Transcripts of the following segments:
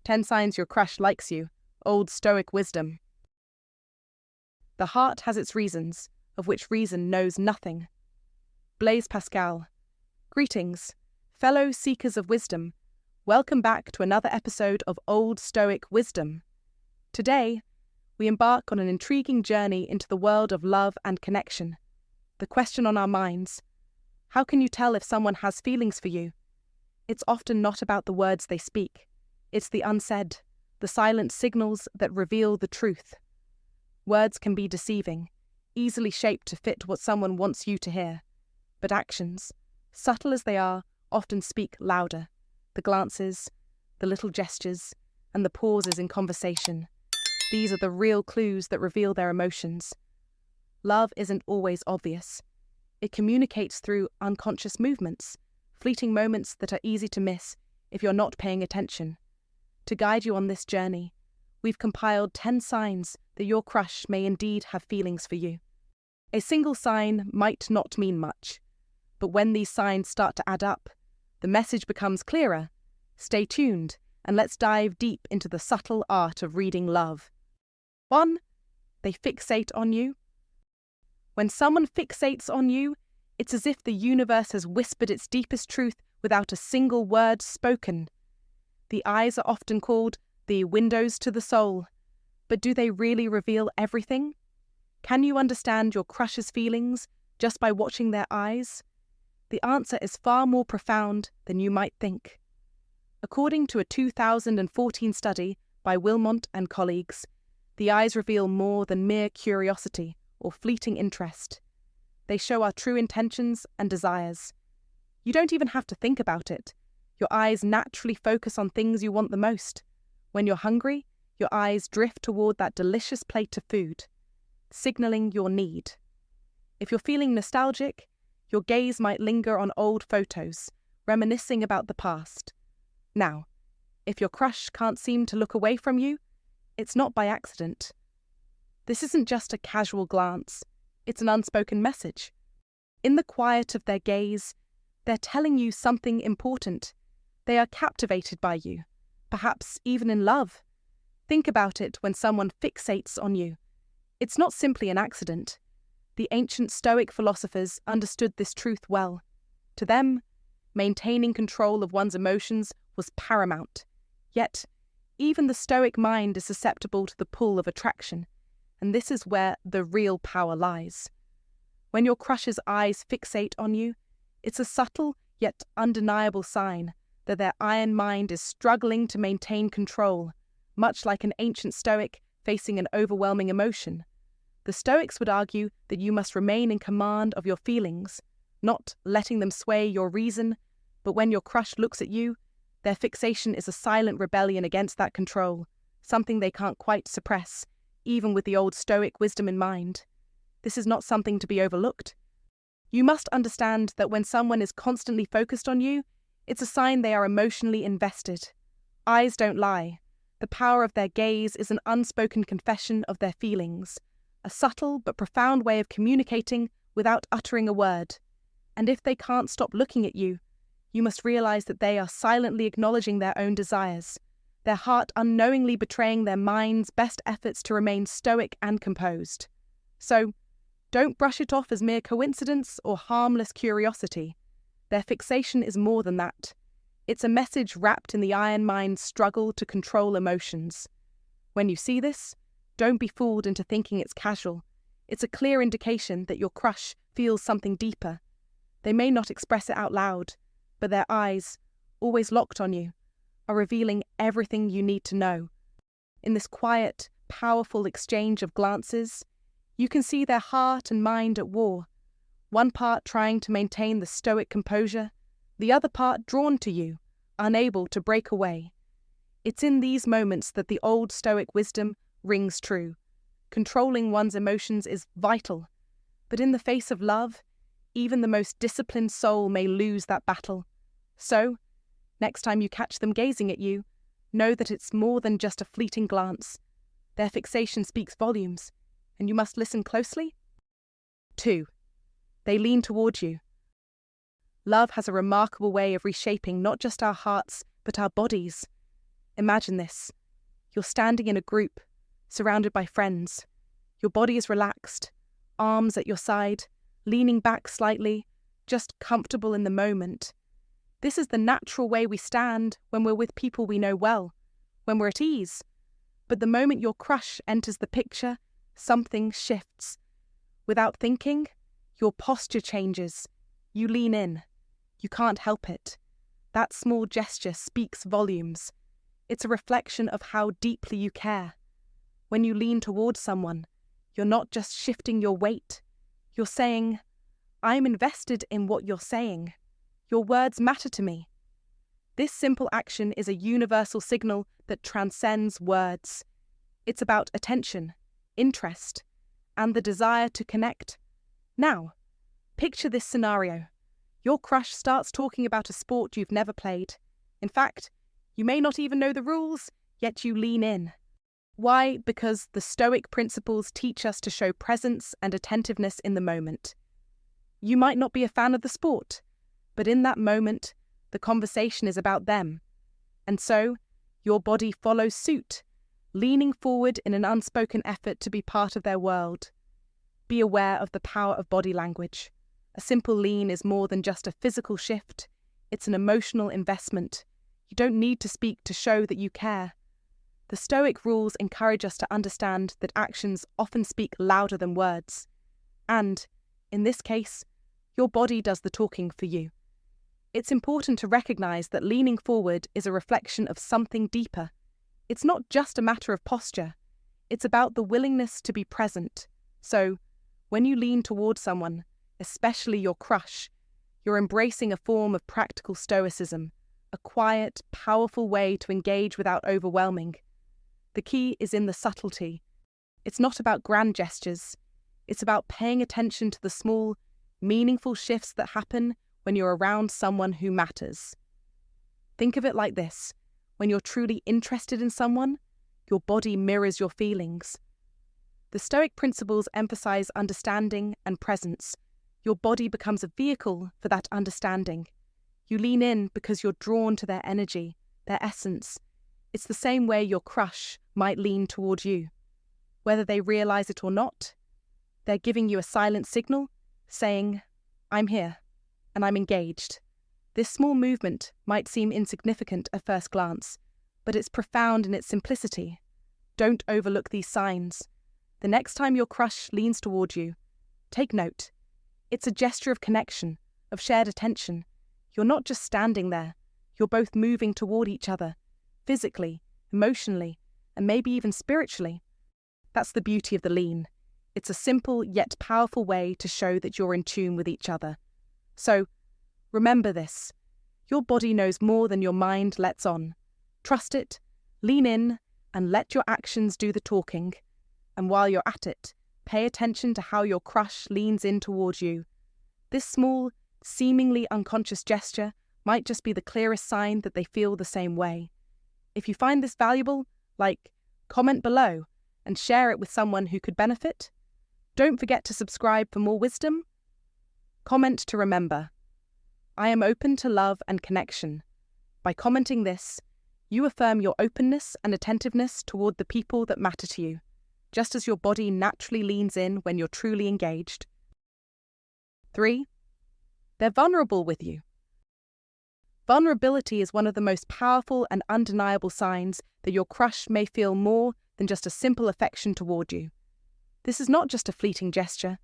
10 Signs Your Crush Likes You, Old Stoic Wisdom. The heart has its reasons, of which reason knows nothing. Blaise Pascal. Greetings, fellow seekers of wisdom. Welcome back to another episode of Old Stoic Wisdom. Today, we embark on an intriguing journey into the world of love and connection. The question on our minds: how can you tell if someone has feelings for you? It's often not about the words they speak. It's the unsaid, the silent signals that reveal the truth. Words can be deceiving, easily shaped to fit what someone wants you to hear. But actions, subtle as they are, often speak louder. The glances, the little gestures, and the pauses in conversation. These are the real clues that reveal their emotions. Love isn't always obvious. It communicates through unconscious movements, fleeting moments that are easy to miss if you're not paying attention. To guide you on this journey, we've compiled 10 signs that your crush may indeed have feelings for you. A single sign might not mean much, but when these signs start to add up, the message becomes clearer. Stay tuned, and let's dive deep into the subtle art of reading love. 1. They fixate on you. When someone fixates on you, it's as if the universe has whispered its deepest truth without a single word spoken. The eyes are often called the windows to the soul, but do they really reveal everything? Can you understand your crush's feelings just by watching their eyes? The answer is far more profound than you might think. According to a 2014 study by Wilmont and colleagues, the eyes reveal more than mere curiosity or fleeting interest. They show our true intentions and desires. You don't even have to think about it. Your eyes naturally focus on things you want the most. When you're hungry, your eyes drift toward that delicious plate of food, signaling your need. If you're feeling nostalgic, your gaze might linger on old photos, reminiscing about the past. Now, if your crush can't seem to look away from you, it's not by accident. This isn't just a casual glance. It's an unspoken message. In the quiet of their gaze, they're telling you something important. They are captivated by you, perhaps even in love. Think about it when someone fixates on you. It's not simply an accident. The ancient Stoic philosophers understood this truth well. To them, maintaining control of one's emotions was paramount. Yet, even the Stoic mind is susceptible to the pull of attraction, and this is where the real power lies. When your crush's eyes fixate on you, it's a subtle yet undeniable sign that their iron mind is struggling to maintain control, much like an ancient Stoic facing an overwhelming emotion. The Stoics would argue that you must remain in command of your feelings, not letting them sway your reason, but when your crush looks at you, their fixation is a silent rebellion against that control, something they can't quite suppress, even with the old Stoic wisdom in mind. This is not something to be overlooked. You must understand that when someone is constantly focused on you, it's a sign they are emotionally invested. Eyes don't lie. The power of their gaze is an unspoken confession of their feelings, a subtle but profound way of communicating without uttering a word. And if they can't stop looking at you, you must realize that they are silently acknowledging their own desires, their heart unknowingly betraying their mind's best efforts to remain stoic and composed. So, don't brush it off as mere coincidence or harmless curiosity. Their fixation is more than that. It's a message wrapped in the iron mind's struggle to control emotions. When you see this, don't be fooled into thinking it's casual. It's a clear indication that your crush feels something deeper. They may not express it out loud, but their eyes, always locked on you, are revealing everything you need to know. In this quiet, powerful exchange of glances, you can see their heart and mind at war, one part trying to maintain the stoic composure, the other part drawn to you, unable to break away. It's in these moments that the old Stoic wisdom rings true. Controlling one's emotions is vital, but in the face of love, even the most disciplined soul may lose that battle. So, next time you catch them gazing at you, know that it's more than just a fleeting glance. Their fixation speaks volumes, and you must listen closely. 2. They lean toward you. Love has a remarkable way of reshaping not just our hearts, but our bodies. Imagine this. You're standing in a group, surrounded by friends. Your body is relaxed, arms at your side, leaning back slightly, just comfortable in the moment. This is the natural way we stand when we're with people we know well, when we're at ease. But the moment your crush enters the picture, something shifts. Without thinking, your posture changes. You lean in. You can't help it. That small gesture speaks volumes. It's a reflection of how deeply you care. When you lean towards someone, you're not just shifting your weight. You're saying, I'm invested in what you're saying. Your words matter to me. This simple action is a universal signal that transcends words. It's about attention, interest, and the desire to connect. Now, picture this scenario. Your crush starts talking about a sport you've never played. In fact, you may not even know the rules, yet you lean in. Why? Because the Stoic principles teach us to show presence and attentiveness in the moment. You might not be a fan of the sport, but in that moment, the conversation is about them. And so, your body follows suit, leaning forward in an unspoken effort to be part of their world. Be aware of the power of body language. A simple lean is more than just a physical shift. It's an emotional investment. You don't need to speak to show that you care. The Stoic rules encourage us to understand that actions often speak louder than words. And, in this case, your body does the talking for you. It's important to recognize that leaning forward is a reflection of something deeper. It's not just a matter of posture. It's about the willingness to be present. So, when you lean towards someone, especially your crush, you're embracing a form of practical stoicism, a quiet, powerful way to engage without overwhelming. The key is in the subtlety. It's not about grand gestures. It's about paying attention to the small, meaningful shifts that happen when you're around someone who matters. Think of it like this. When you're truly interested in someone, your body mirrors your feelings. The Stoic principles emphasize understanding and presence. Your body becomes a vehicle for that understanding. You lean in because you're drawn to their energy, their essence. It's the same way your crush might lean toward you. Whether they realize it or not, they're giving you a silent signal, saying, I'm here, and I'm engaged. This small movement might seem insignificant at first glance, but it's profound in its simplicity. Don't overlook these signs. The next time your crush leans toward you, take note. It's a gesture of connection, of shared attention. You're not just standing there. You're both moving toward each other, physically, emotionally, and maybe even spiritually. That's the beauty of the lean. It's a simple yet powerful way to show that you're in tune with each other. So, remember this. Your body knows more than your mind lets on. Trust it, lean in, and let your actions do the talking. And while you're at it, pay attention to how your crush leans in towards you. This small, seemingly unconscious gesture might just be the clearest sign that they feel the same way. If you find this valuable, comment below and share it with someone who could benefit. Don't forget to subscribe for more wisdom. Comment to remember. I am open to love and connection. By commenting this, you affirm your openness and attentiveness toward the people that matter to you, just as your body naturally leans in when you're truly engaged. 3. They're vulnerable with you. Vulnerability is one of the most powerful and undeniable signs that your crush may feel more than just a simple affection toward you. This is not just a fleeting gesture.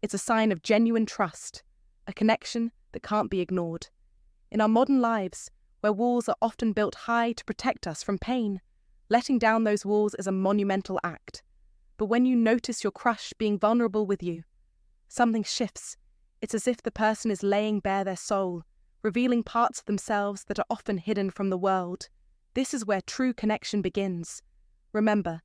It's a sign of genuine trust, a connection that can't be ignored. In our modern lives, where walls are often built high to protect us from pain, letting down those walls is a monumental act. But when you notice your crush being vulnerable with you, something shifts. It's as if the person is laying bare their soul, revealing parts of themselves that are often hidden from the world. This is where true connection begins. Remember,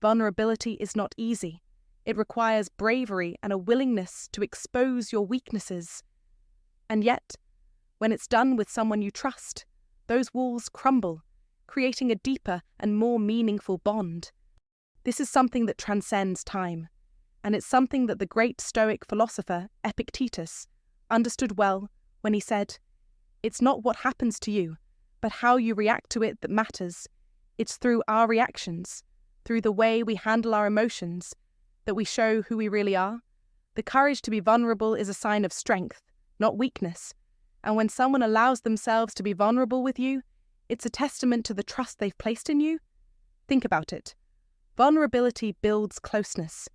vulnerability is not easy. It requires bravery and a willingness to expose your weaknesses. And yet, when it's done with someone you trust, those walls crumble, creating a deeper and more meaningful bond. This is something that transcends time, and it's something that the great Stoic philosopher Epictetus understood well when he said, "It's not what happens to you, but how you react to it that matters. It's through our reactions, through the way we handle our emotions, that we show who we really are. The courage to be vulnerable is a sign of strength, not weakness. And when someone allows themselves to be vulnerable with you, it's a testament to the trust they've placed in you. Think about it. Vulnerability builds closeness.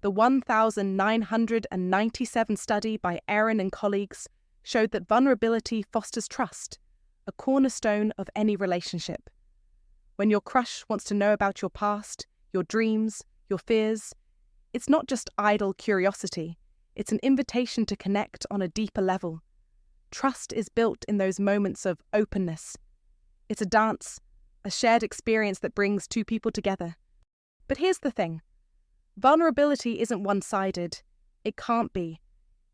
The 1997 study by Aaron and colleagues showed that vulnerability fosters trust, a cornerstone of any relationship. When your crush wants to know about your past, your dreams, your fears, it's not just idle curiosity, it's an invitation to connect on a deeper level. Trust is built in those moments of openness. It's a dance, a shared experience that brings two people together. But here's the thing. Vulnerability isn't one-sided. It can't be.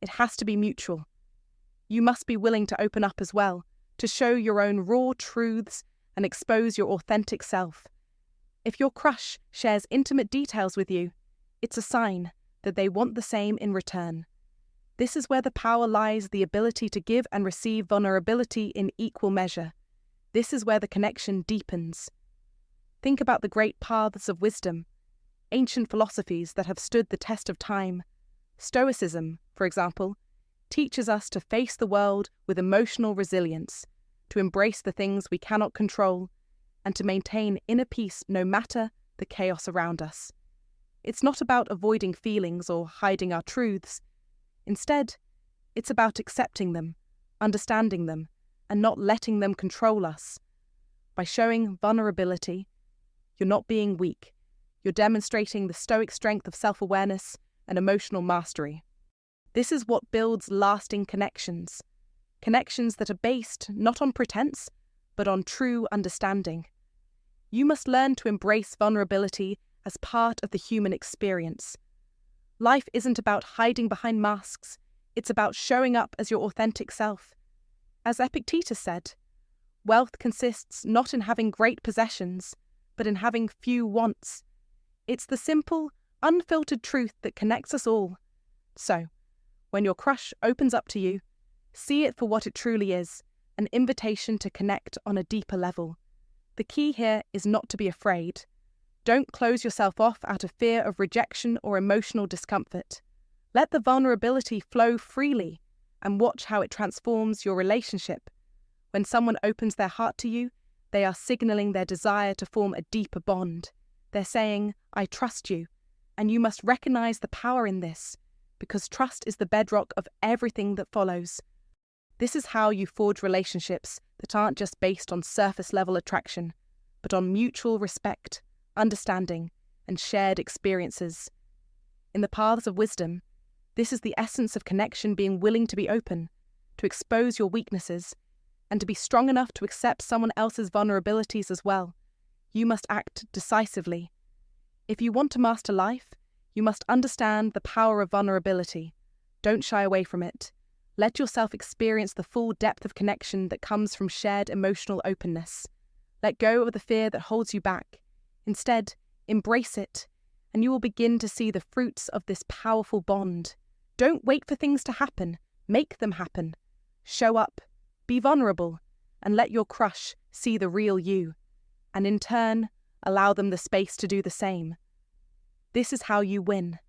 It has to be mutual. You must be willing to open up as well, to show your own raw truths and expose your authentic self. If your crush shares intimate details with you, it's a sign that they want the same in return. This is where the power lies, the ability to give and receive vulnerability in equal measure. This is where the connection deepens. Think about the great paths of wisdom, ancient philosophies that have stood the test of time. Stoicism, for example, teaches us to face the world with emotional resilience, to embrace the things we cannot control, and to maintain inner peace no matter the chaos around us. It's not about avoiding feelings or hiding our truths. Instead, it's about accepting them, understanding them, and not letting them control us. By showing vulnerability, you're not being weak. You're demonstrating the stoic strength of self-awareness and emotional mastery. This is what builds lasting connections. Connections that are based not on pretense, but on true understanding. You must learn to embrace vulnerability as part of the human experience. Life isn't about hiding behind masks, it's about showing up as your authentic self. As Epictetus said, wealth consists not in having great possessions, but in having few wants. It's the simple, unfiltered truth that connects us all. So, when your crush opens up to you, see it for what it truly is, an invitation to connect on a deeper level. The key here is not to be afraid. Don't close yourself off out of fear of rejection or emotional discomfort. Let the vulnerability flow freely and watch how it transforms your relationship. When someone opens their heart to you, they are signaling their desire to form a deeper bond. They're saying, "I trust you," and you must recognize the power in this, because trust is the bedrock of everything that follows. This is how you forge relationships that aren't just based on surface-level attraction, but on mutual respect, understanding, and shared experiences. In the paths of wisdom, this is the essence of connection: being willing to be open, to expose your weaknesses, and to be strong enough to accept someone else's vulnerabilities as well. You must act decisively. If you want to master life, you must understand the power of vulnerability. Don't shy away from it. Let yourself experience the full depth of connection that comes from shared emotional openness. Let go of the fear that holds you back. Instead, embrace it, and you will begin to see the fruits of this powerful bond. Don't wait for things to happen. Make them happen. Show up, be vulnerable, and let your crush see the real you. And in turn, allow them the space to do the same. This is how you win.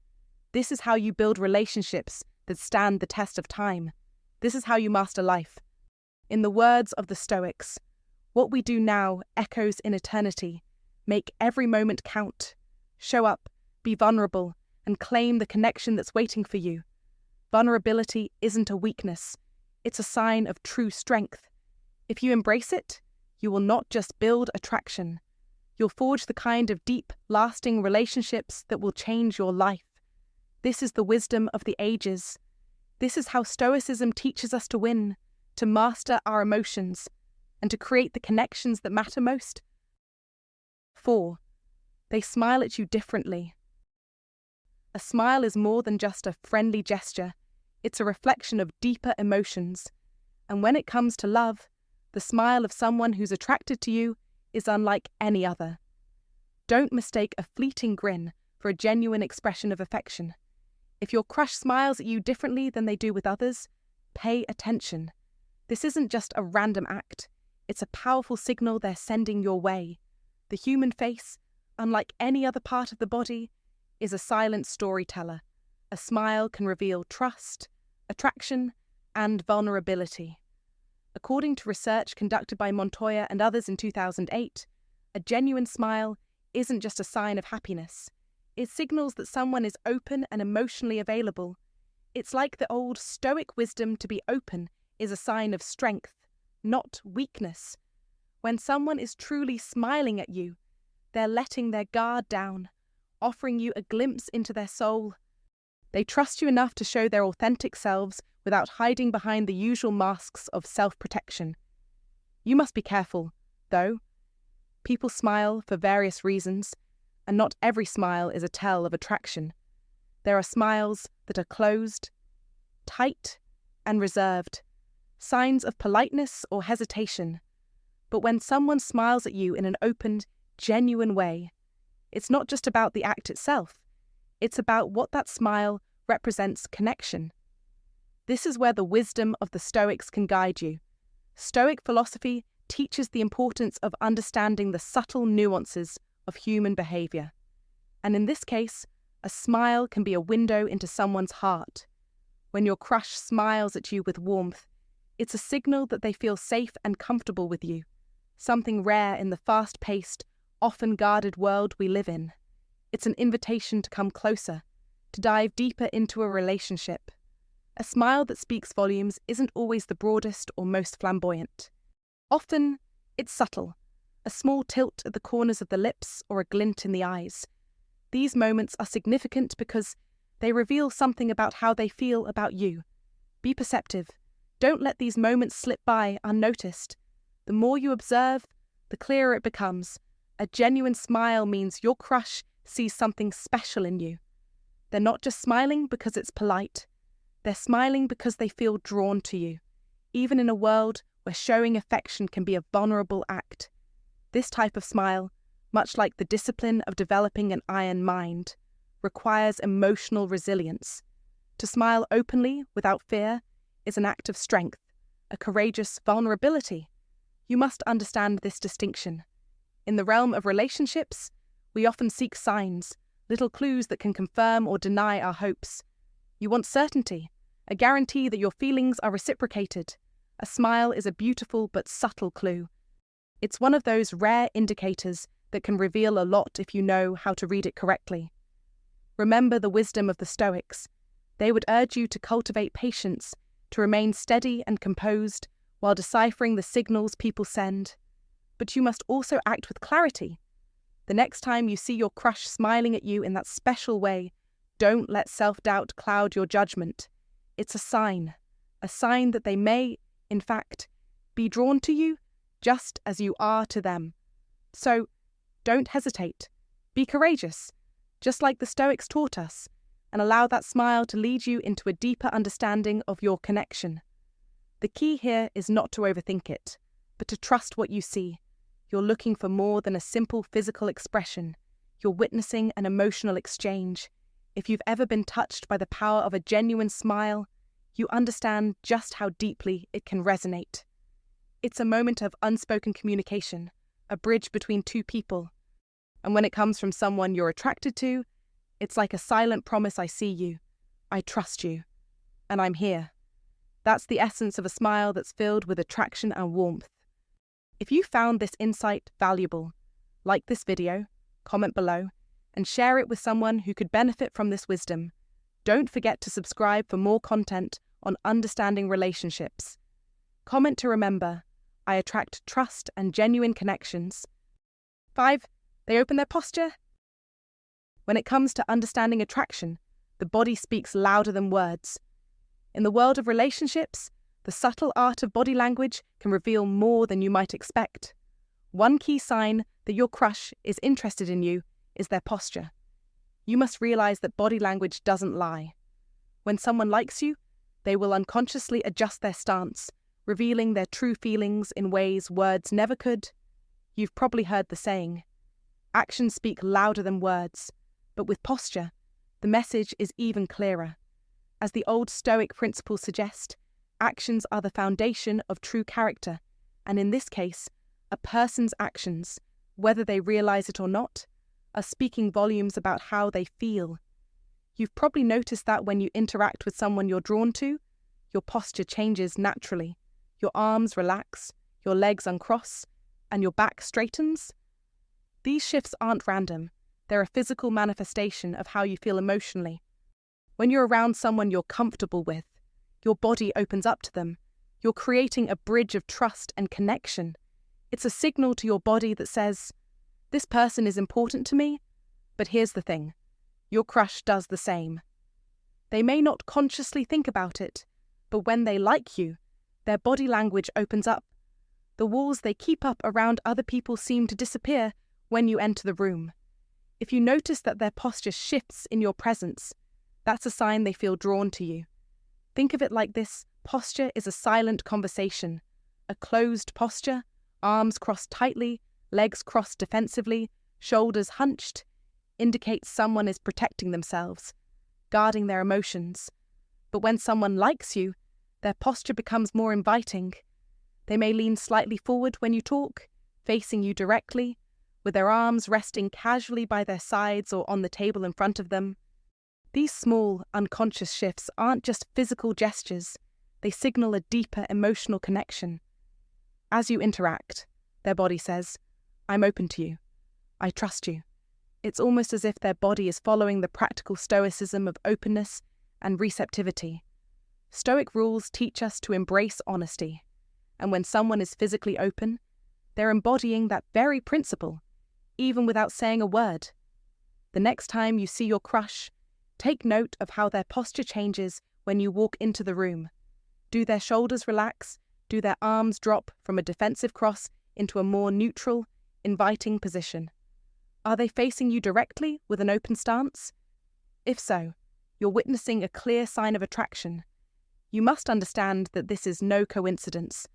This is how you build relationships that stand the test of time. This is how you master life. In the words of the Stoics, what we do now echoes in eternity. Make every moment count. Show up, be vulnerable, and claim the connection that's waiting for you. Vulnerability isn't a weakness. It's a sign of true strength. If you embrace it, you will not just build attraction. You'll forge the kind of deep, lasting relationships that will change your life. This is the wisdom of the ages. This is how Stoicism teaches us to win, to master our emotions, and to create the connections that matter most. 4. They smile at you differently. A smile is more than just a friendly gesture. It's a reflection of deeper emotions. And when it comes to love, the smile of someone who's attracted to you is unlike any other. Don't mistake a fleeting grin for a genuine expression of affection. If your crush smiles at you differently than they do with others, pay attention. This isn't just a random act. It's a powerful signal they're sending your way. The human face, unlike any other part of the body, is a silent storyteller. A smile can reveal trust, attraction, and vulnerability. According to research conducted by Montoya and others in 2008, a genuine smile isn't just a sign of happiness. It signals that someone is open and emotionally available. It's like the old Stoic wisdom: to be open is a sign of strength, not weakness. When someone is truly smiling at you, they're letting their guard down, offering you a glimpse into their soul. They trust you enough to show their authentic selves without hiding behind the usual masks of self-protection. You must be careful, though. People smile for various reasons, and not every smile is a tell of attraction. There are smiles that are closed, tight, and reserved, signs of politeness or hesitation. But when someone smiles at you in an open, genuine way, it's not just about the act itself. It's about what that smile represents: connection. This is where the wisdom of the Stoics can guide you. Stoic philosophy teaches the importance of understanding the subtle nuances of human behavior. And in this case, a smile can be a window into someone's heart. When your crush smiles at you with warmth, it's a signal that they feel safe and comfortable with you, something rare in the fast-paced, often guarded world we live in. It's an invitation to come closer, to dive deeper into a relationship. A smile that speaks volumes isn't always the broadest or most flamboyant. Often, it's subtle, a small tilt at the corners of the lips or a glint in the eyes. These moments are significant because they reveal something about how they feel about you. Be perceptive. Don't let these moments slip by unnoticed. The more you observe, the clearer it becomes. A genuine smile means your crush sees something special in you. They're not just smiling because it's polite. They're smiling because they feel drawn to you, even in a world where showing affection can be a vulnerable act. This type of smile, much like the discipline of developing an iron mind, requires emotional resilience. To smile openly, without fear, is an act of strength, a courageous vulnerability. You must understand this distinction. In the realm of relationships, we often seek signs, little clues that can confirm or deny our hopes. You want certainty, a guarantee that your feelings are reciprocated. A smile is a beautiful but subtle clue. It's one of those rare indicators that can reveal a lot if you know how to read it correctly. Remember the wisdom of the Stoics. They would urge you to cultivate patience, to remain steady and composed while deciphering the signals people send. But you must also act with clarity. The next time you see your crush smiling at you in that special way, don't let self-doubt cloud your judgment. It's a sign that they may, in fact, be drawn to you just as you are to them. So, don't hesitate. Be courageous, just like the Stoics taught us, and allow that smile to lead you into a deeper understanding of your connection. The key here is not to overthink it, but to trust what you see. You're looking for more than a simple physical expression. You're witnessing an emotional exchange. If you've ever been touched by the power of a genuine smile, you understand just how deeply it can resonate. It's a moment of unspoken communication, a bridge between two people. And when it comes from someone you're attracted to, it's like a silent promise: I see you, I trust you, and I'm here. That's the essence of a smile that's filled with attraction and warmth. If you found this insight valuable, like this video, comment below, and share it with someone who could benefit from this wisdom. Don't forget to subscribe for more content on understanding relationships. Comment to remember: I attract trust and genuine connections. 5. They open their posture. When it comes to understanding attraction, the body speaks louder than words. In the world of relationships, the subtle art of body language can reveal more than you might expect. One key sign that your crush is interested in you is their posture. You must realize that body language doesn't lie. When someone likes you, they will unconsciously adjust their stance, revealing their true feelings in ways words never could. You've probably heard the saying, actions speak louder than words, but with posture, the message is even clearer. As the old Stoic principles suggest, actions are the foundation of true character, and in this case, a person's actions, whether they realize it or not, are speaking volumes about how they feel. You've probably noticed that when you interact with someone you're drawn to, your posture changes naturally. Your arms relax, your legs uncross, and your back straightens. These shifts aren't random. They're a physical manifestation of how you feel emotionally. When you're around someone you're comfortable with, your body opens up to them. You're creating a bridge of trust and connection. It's a signal to your body that says, "This person is important to me." But here's the thing. Your crush does the same. They may not consciously think about it, but when they like you, their body language opens up. The walls they keep up around other people seem to disappear when you enter the room. If you notice that their posture shifts in your presence, that's a sign they feel drawn to you. Think of it like this: posture is a silent conversation. A closed posture, arms crossed tightly, legs crossed defensively, shoulders hunched, indicates someone is protecting themselves, guarding their emotions. But when someone likes you, their posture becomes more inviting. They may lean slightly forward when you talk, facing you directly, with their arms resting casually by their sides or on the table in front of them. These small, unconscious shifts aren't just physical gestures, they signal a deeper emotional connection. As you interact, their body says, "I'm open to you. I trust you." It's almost as if their body is following the practical stoicism of openness and receptivity. Stoic rules teach us to embrace honesty, and when someone is physically open, they're embodying that very principle, even without saying a word. The next time you see your crush, take note of how their posture changes when you walk into the room. Do their shoulders relax? Do their arms drop from a defensive cross into a more neutral, inviting position? Are they facing you directly with an open stance? If so, you're witnessing a clear sign of attraction. You must understand that this is no coincidence.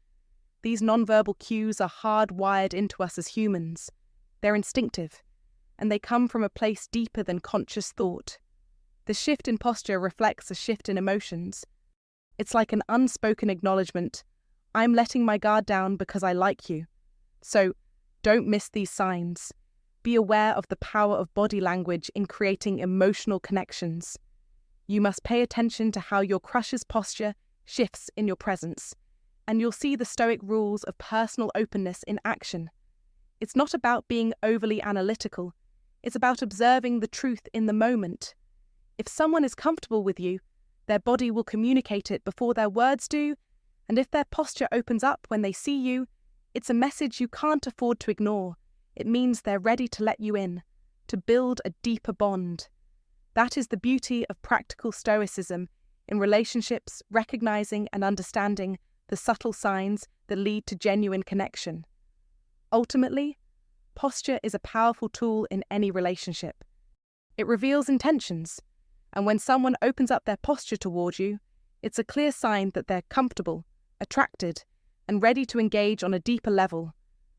These nonverbal cues are hardwired into us as humans. They're instinctive, and they come from a place deeper than conscious thought. The shift in posture reflects a shift in emotions. It's like an unspoken acknowledgement. I'm letting my guard down because I like you. So, don't miss these signs. Be aware of the power of body language in creating emotional connections. You must pay attention to how your crush's posture shifts in your presence, and you'll see the Stoic rules of personal openness in action. It's not about being overly analytical. It's about observing the truth in the moment. If someone is comfortable with you, their body will communicate it before their words do, and if their posture opens up when they see you, it's a message you can't afford to ignore. It means they're ready to let you in, to build a deeper bond. That is the beauty of practical stoicism in relationships, recognizing and understanding the subtle signs that lead to genuine connection. Ultimately, posture is a powerful tool in any relationship. It reveals intentions, and when someone opens up their posture toward you, it's a clear sign that they're comfortable, attracted, and ready to engage on a deeper level.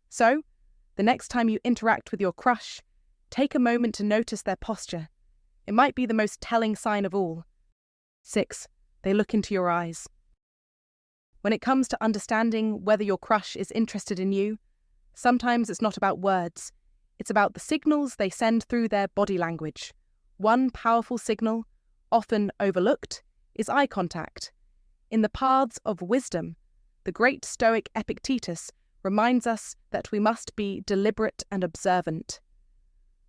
So, the next time you interact with your crush, take a moment to notice their posture. It might be the most telling sign of all. 6. They look into your eyes. When it comes to understanding whether your crush is interested in you, sometimes it's not about words. It's about the signals they send through their body language. One powerful signal, often overlooked, is eye contact. In the Paths of Wisdom, the great Stoic Epictetus reminds us that we must be deliberate and observant.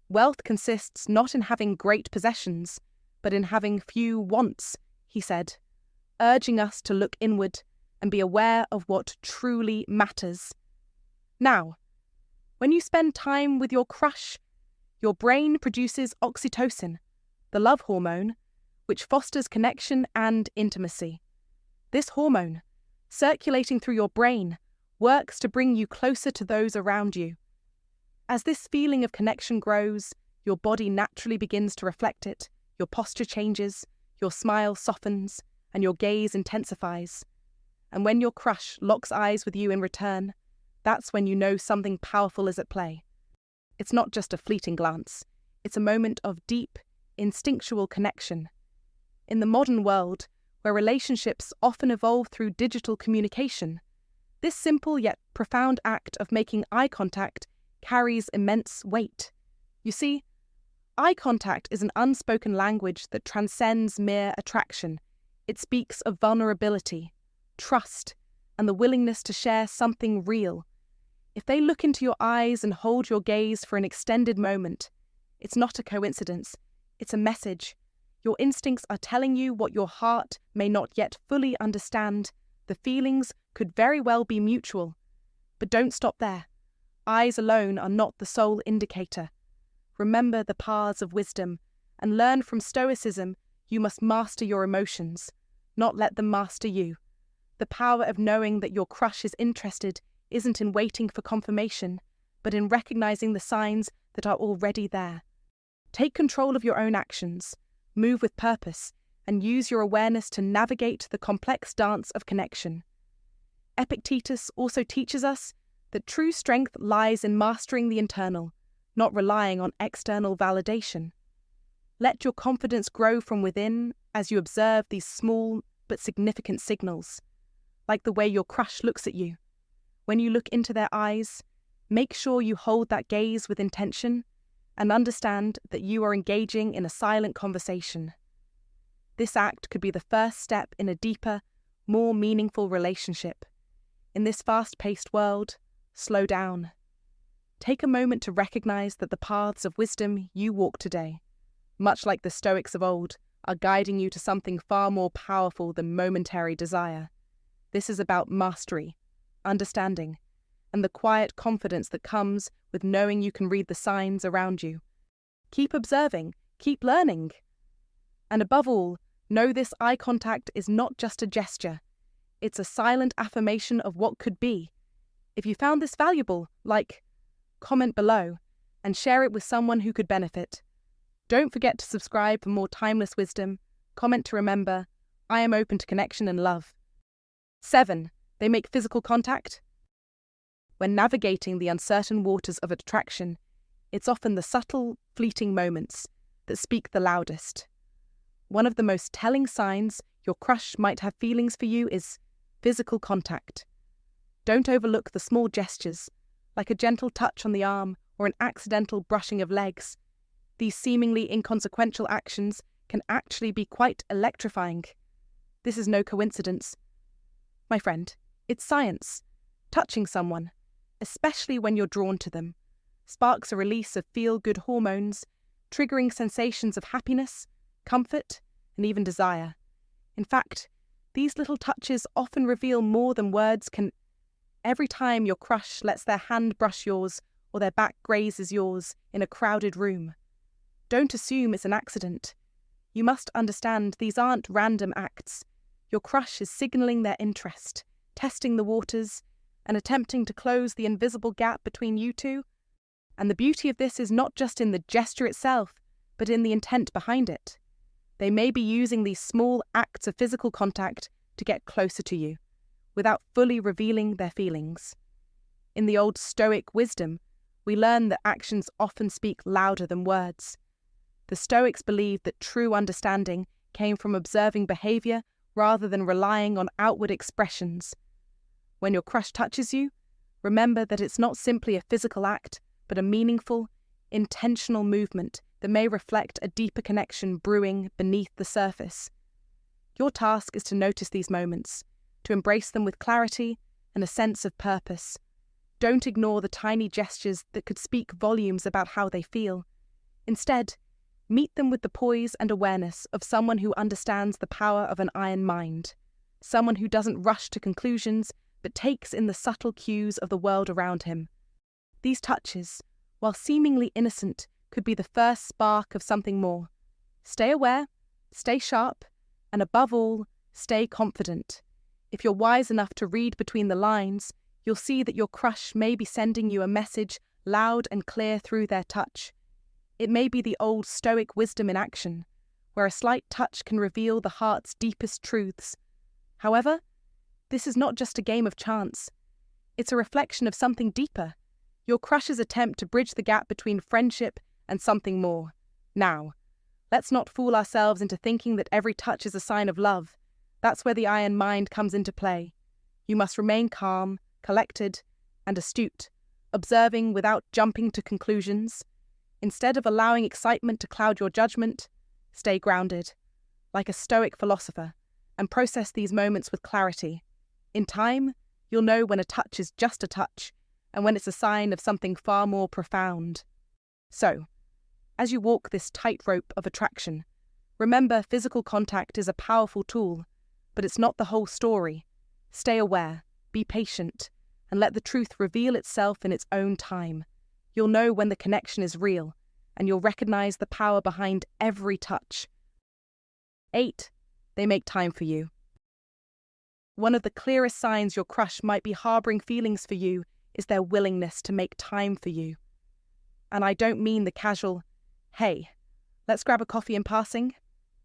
Wealth consists not in having great possessions, but in having few wants, he said, urging us to look inward and be aware of what truly matters. Now, when you spend time with your crush, your brain produces oxytocin, the love hormone, which fosters connection and intimacy. This hormone, circulating through your brain, works to bring you closer to those around you. As this feeling of connection grows, your body naturally begins to reflect it, your posture changes, your smile softens, and your gaze intensifies. And when your crush locks eyes with you in return, that's when you know something powerful is at play. It's not just a fleeting glance, it's a moment of deep, instinctual connection. In the modern world, where relationships often evolve through digital communication, this simple yet profound act of making eye contact carries immense weight. You see, eye contact is an unspoken language that transcends mere attraction. It speaks of vulnerability, trust, and the willingness to share something real. If they look into your eyes and hold your gaze for an extended moment, it's not a coincidence, it's a message. Your instincts are telling you what your heart may not yet fully understand. The feelings could very well be mutual. But don't stop there. Eyes alone are not the sole indicator. Remember the paths of wisdom, and learn from Stoicism you must master your emotions, not let them master you. The power of knowing that your crush is interested isn't in waiting for confirmation, but in recognizing the signs that are already there. Take control of your own actions, move with purpose, and use your awareness to navigate the complex dance of connection. Epictetus also teaches us that true strength lies in mastering the internal, not relying on external validation. Let your confidence grow from within as you observe these small but significant signals, like the way your crush looks at you. When you look into their eyes, make sure you hold that gaze with intention and understand that you are engaging in a silent conversation. This act could be the first step in a deeper, more meaningful relationship. In this fast-paced world, slow down. Take a moment to recognize that the paths of wisdom you walk today, much like the Stoics of old, are guiding you to something far more powerful than momentary desire. This is about mastery, understanding, and the quiet confidence that comes with knowing you can read the signs around you. Keep observing, keep learning. And above all, know this eye contact is not just a gesture. It's a silent affirmation of what could be. If you found this valuable, comment below, and share it with someone who could benefit. Don't forget to subscribe for more timeless wisdom. Comment to remember, I am open to connection and love. 7. They make physical contact. When navigating the uncertain waters of attraction, it's often the subtle, fleeting moments that speak the loudest. One of the most telling signs your crush might have feelings for you is physical contact. Don't overlook the small gestures, like a gentle touch on the arm or an accidental brushing of legs. These seemingly inconsequential actions can actually be quite electrifying. This is no coincidence. My friend, it's science. Touching someone, especially when you're drawn to them, sparks a release of feel-good hormones, triggering sensations of happiness, comfort, and even desire. In fact, these little touches often reveal more than words can. Every time your crush lets their hand brush yours or their back grazes yours in a crowded room, don't assume it's an accident. You must understand these aren't random acts. Your crush is signaling their interest, testing the waters, and attempting to close the invisible gap between you two. And the beauty of this is not just in the gesture itself, but in the intent behind it. They may be using these small acts of physical contact to get closer to you, without fully revealing their feelings. In the Old Stoic Wisdom, we learn that actions often speak louder than words. The Stoics believed that true understanding came from observing behavior rather than relying on outward expressions. When your crush touches you, remember that it's not simply a physical act, but a meaningful, intentional movement that may reflect a deeper connection brewing beneath the surface. Your task is to notice these moments, to embrace them with clarity and a sense of purpose. Don't ignore the tiny gestures that could speak volumes about how they feel. Instead, meet them with the poise and awareness of someone who understands the power of an iron mind, someone who doesn't rush to conclusions but takes in the subtle cues of the world around him. These touches, while seemingly innocent, could be the first spark of something more. Stay aware, stay sharp, and above all, stay confident. If you're wise enough to read between the lines, you'll see that your crush may be sending you a message loud and clear through their touch. It may be the old Stoic wisdom in action, where a slight touch can reveal the heart's deepest truths. However, this is not just a game of chance. It's a reflection of something deeper, your crush's attempt to bridge the gap between friendship and something more. Now, let's not fool ourselves into thinking that every touch is a sign of love. That's where the iron mind comes into play. You must remain calm, collected, and astute. observing without jumping to conclusions. Instead of allowing excitement to cloud your judgment, stay grounded, like a Stoic philosopher, and process these moments with clarity. In time, you'll know when a touch is just a touch, and when it's a sign of something far more profound. So, as you walk this tightrope of attraction, remember physical contact is a powerful tool, but it's not the whole story. Stay aware, be patient, and let the truth reveal itself in its own time. You'll know when the connection is real, and you'll recognize the power behind every touch. 8. They make time for you. One of the clearest signs your crush might be harboring feelings for you is their willingness to make time for you. And I don't mean the casual, "Hey, let's grab a coffee in passing."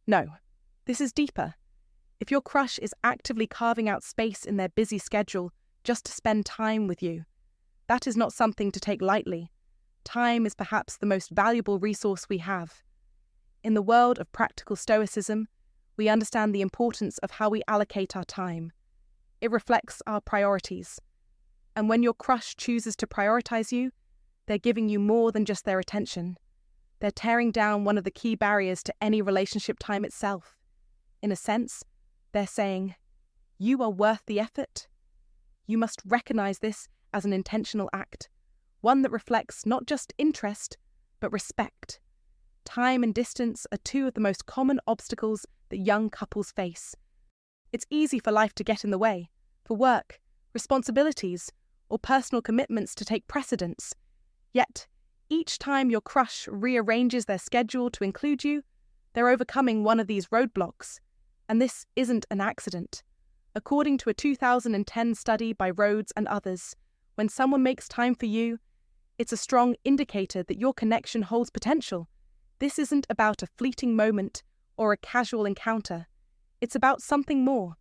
No, this is deeper. If your crush is actively carving out space in their busy schedule just to spend time with you, that is not something to take lightly. Time is perhaps the most valuable resource we have. In the world of practical stoicism, we understand the importance of how we allocate our time. It reflects our priorities. And when your crush chooses to prioritize you, they're giving you more than just their attention. They're tearing down one of the key barriers to any relationship time itself. In a sense, they're saying, "You are worth the effort." You must recognize this as an intentional act, one that reflects not just interest, but respect. Time and distance are two of the most common obstacles that young couples face. It's easy for life to get in the way, for work, responsibilities, or personal commitments to take precedence. Yet, each time your crush rearranges their schedule to include you, they're overcoming one of these roadblocks. And this isn't an accident. According to a 2010 study by Rhodes and others, when someone makes time for you, it's a strong indicator that your connection holds potential. This isn't about a fleeting moment or a casual encounter. It's about something more.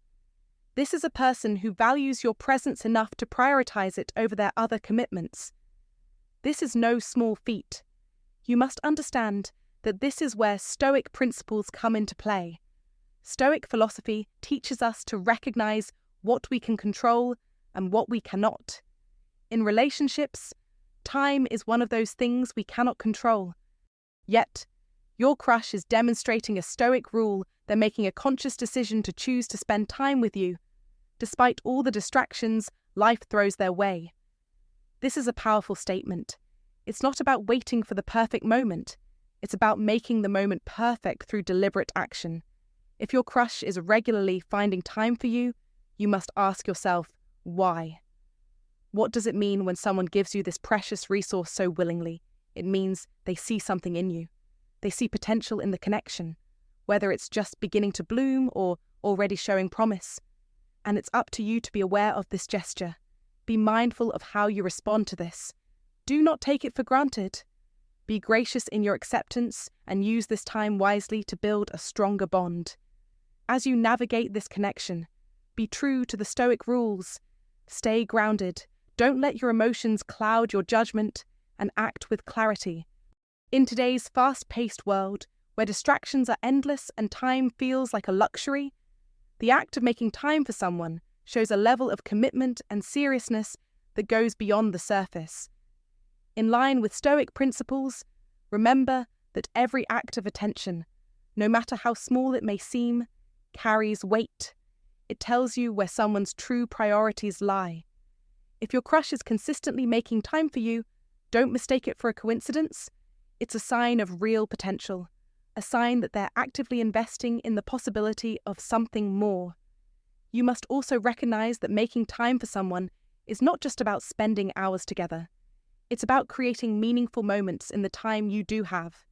This is a person who values your presence enough to prioritize it over their other commitments. This is no small feat. You must understand that this is where Stoic principles come into play. Stoic philosophy teaches us to recognize what we can control and what we cannot. In relationships, time is one of those things we cannot control. Yet, your crush is demonstrating a Stoic rule. They're making a conscious decision to choose to spend time with you, despite all the distractions life throws their way. This is a powerful statement. It's not about waiting for the perfect moment. It's about making the moment perfect through deliberate action. If your crush is regularly finding time for you, you must ask yourself, why? What does it mean when someone gives you this precious resource so willingly? It means they see something in you. They see potential in the connection, whether it's just beginning to bloom or already showing promise. And it's up to you to be aware of this gesture. Be mindful of how you respond to this. Do not take it for granted. Be gracious in your acceptance and use this time wisely to build a stronger bond. As you navigate this connection, be true to the Stoic rules. Stay grounded. Don't let your emotions cloud your judgment, and act with clarity. In today's fast-paced world, where distractions are endless and time feels like a luxury, the act of making time for someone shows a level of commitment and seriousness that goes beyond the surface. In line with Stoic principles, remember that every act of attention, no matter how small it may seem, carries weight. It tells you where someone's true priorities lie. If your crush is consistently making time for you, don't mistake it for a coincidence. It's a sign of real potential, a sign that they're actively investing in the possibility of something more. You must also recognize that making time for someone is not just about spending hours together. It's about creating meaningful moments in the time you do have.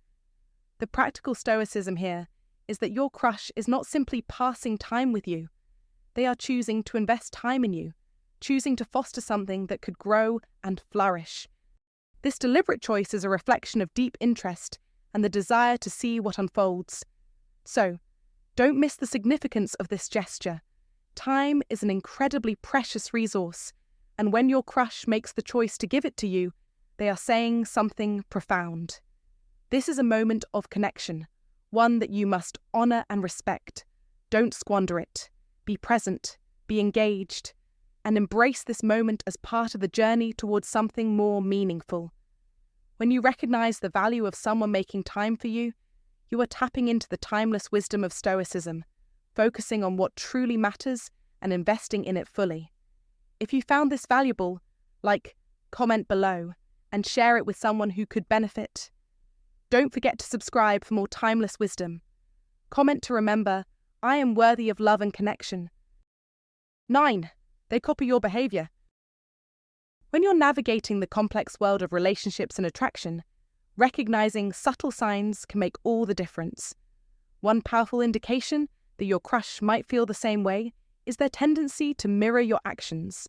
The practical stoicism here is that your crush is not simply passing time with you. They are choosing to invest time in you, choosing to foster something that could grow and flourish. This deliberate choice is a reflection of deep interest and the desire to see what unfolds. So, don't miss the significance of this gesture. Time is an incredibly precious resource, and when your crush makes the choice to give it to you, they are saying something profound. This is a moment of connection, one that you must honor and respect. Don't squander it. Be present, be engaged, and embrace this moment as part of the journey towards something more meaningful. When you recognize the value of someone making time for you, you are tapping into the timeless wisdom of Stoicism, focusing on what truly matters and investing in it fully. If you found this valuable, comment below, and share it with someone who could benefit. Don't forget to subscribe for more timeless wisdom. Comment to remember, I am worthy of love and connection. 9. They copy your behavior. When you're navigating the complex world of relationships and attraction, recognizing subtle signs can make all the difference. One powerful indication that your crush might feel the same way is their tendency to mirror your actions.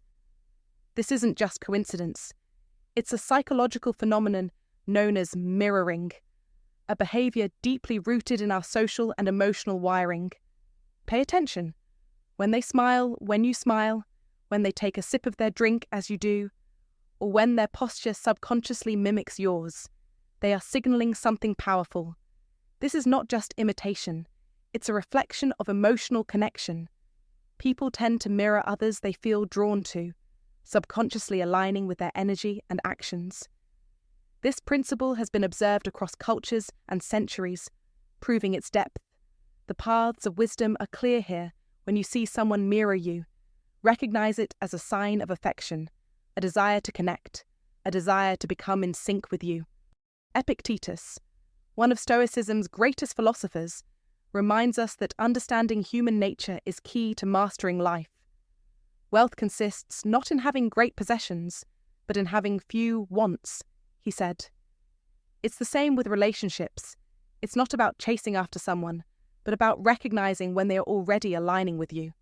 This isn't just coincidence. It's a psychological phenomenon known as mirroring, a behavior deeply rooted in our social and emotional wiring. Pay attention. When they smile, when you smile, when they take a sip of their drink as you do, or when their posture subconsciously mimics yours, they are signaling something powerful. This is not just imitation. It's a reflection of emotional connection. People tend to mirror others they feel drawn to, subconsciously aligning with their energy and actions. This principle has been observed across cultures and centuries, proving its depth. The paths of wisdom are clear here. When you see someone mirror you, recognize it as a sign of affection, a desire to connect, a desire to become in sync with you. Epictetus, one of Stoicism's greatest philosophers, reminds us that understanding human nature is key to mastering life. Wealth consists not in having great possessions, but in having few wants, he said. It's the same with relationships. It's not about chasing after someone, but about recognizing when they are already aligning with you.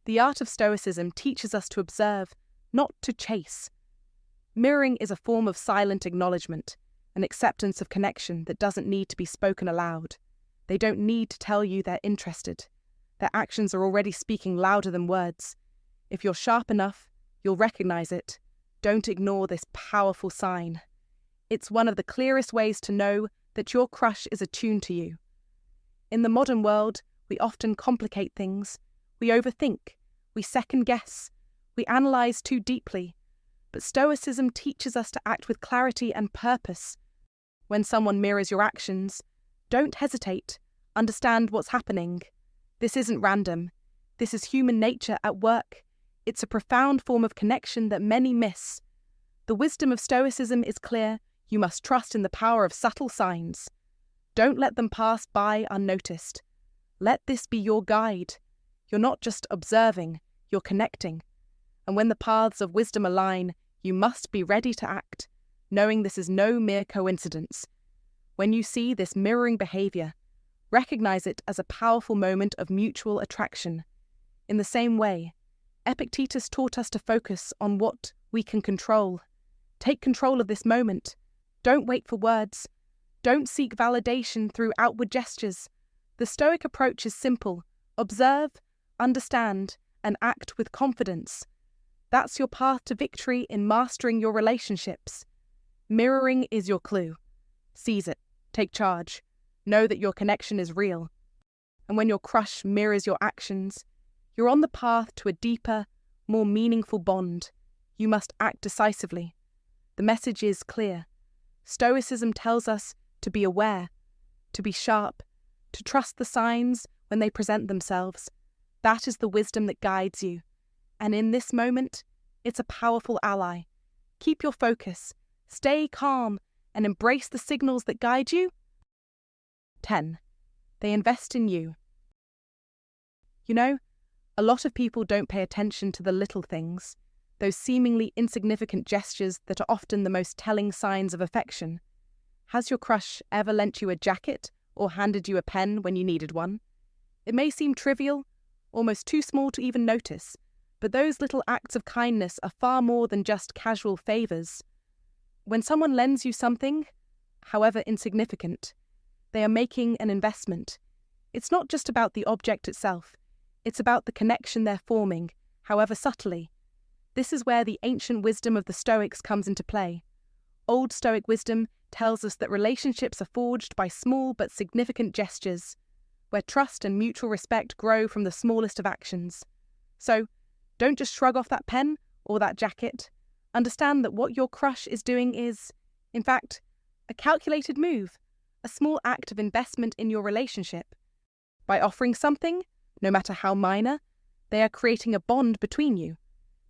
The art of Stoicism teaches us to observe, not to chase. Mirroring is a form of silent acknowledgement, an acceptance of connection that doesn't need to be spoken aloud. They don't need to tell you they're interested. Their actions are already speaking louder than words. If you're sharp enough, you'll recognize it. Don't ignore this powerful sign. It's one of the clearest ways to know that your crush is attuned to you. In the modern world, we often complicate things. We overthink. We second-guess. We analyze too deeply. But Stoicism teaches us to act with clarity and purpose. When someone mirrors your actions, don't hesitate. Understand what's happening. This isn't random. This is human nature at work. It's a profound form of connection that many miss. The wisdom of Stoicism is clear. You must trust in the power of subtle signs. Don't let them pass by unnoticed. Let this be your guide. You're not just observing, you're connecting. And when the paths of wisdom align, you must be ready to act, knowing this is no mere coincidence. When you see this mirroring behavior, recognize it as a powerful moment of mutual attraction. In the same way, Epictetus taught us to focus on what we can control. Take control of this moment. Don't wait for words. Don't seek validation through outward gestures. The Stoic approach is simple. Observe, understand, and act with confidence. That's your path to victory in mastering your relationships. Mirroring is your clue. Seize it. Take charge. Know that your connection is real. And when your crush mirrors your actions, you're on the path to a deeper, more meaningful bond. You must act decisively. The message is clear. Stoicism tells us to be aware, to be sharp, to trust the signs when they present themselves. That is the wisdom that guides you. And in this moment, it's a powerful ally. Keep your focus, stay calm, and embrace the signals that guide you. 10. They invest in you. You know, a lot of people don't pay attention to the little things, those seemingly insignificant gestures that are often the most telling signs of affection. Has your crush ever lent you a jacket or handed you a pen when you needed one? It may seem trivial, almost too small to even notice, but those little acts of kindness are far more than just casual favors. When someone lends you something, however insignificant, they are making an investment. It's not just about the object itself, it's about the connection they're forming, however subtly. This is where the ancient wisdom of the Stoics comes into play. Old Stoic wisdom tells us that relationships are forged by small but significant gestures, where trust and mutual respect grow from the smallest of actions. So, Don't just shrug off that pen or that jacket. Understand that what your crush is doing is, in fact, a calculated move, a small act of investment in your relationship. By offering something, no matter how minor, they are creating a bond between you.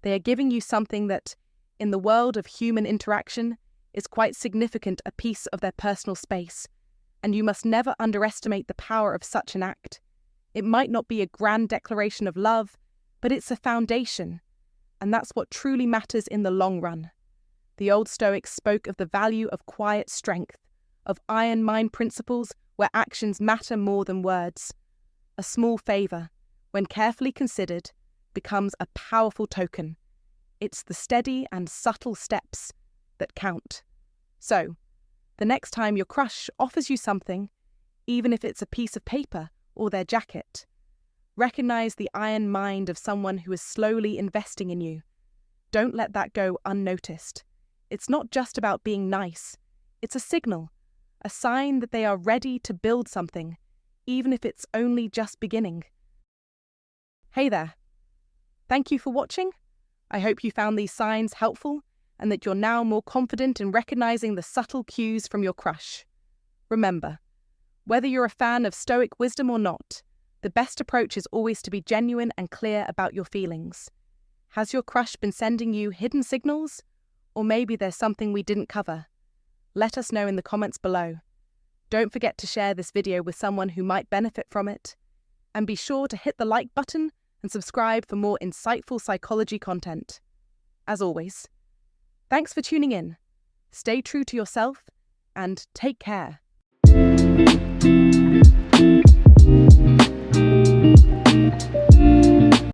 They are giving you something that, in the world of human interaction, is quite significant, a piece of their personal space, and you must never underestimate the power of such an act. It might not be a grand declaration of love, but it's a foundation, and that's what truly matters in the long run. The old Stoics spoke of the value of quiet strength, of iron mind principles where actions matter more than words. A small favour, when carefully considered, becomes a powerful token. It's the steady and subtle steps that count. So, the next time your crush offers you something, even if it's a piece of paper or their jacket, recognise the iron mind of someone who is slowly investing in you. Don't let that go unnoticed. It's not just about being nice. It's a signal, a sign that they are ready to build something, even if it's only just beginning. Hey there. Thank you for watching. I hope you found these signs helpful and that you're now more confident in recognizing the subtle cues from your crush. Remember, whether you're a fan of Stoic wisdom or not, the best approach is always to be genuine and clear about your feelings. Has your crush been sending you hidden signals? Or maybe there's something we didn't cover? Let us know in the comments below. Don't forget to share this video with someone who might benefit from it. And be sure to hit the like button and subscribe for more insightful psychology content. As always, thanks for tuning in. Stay true to yourself and take care.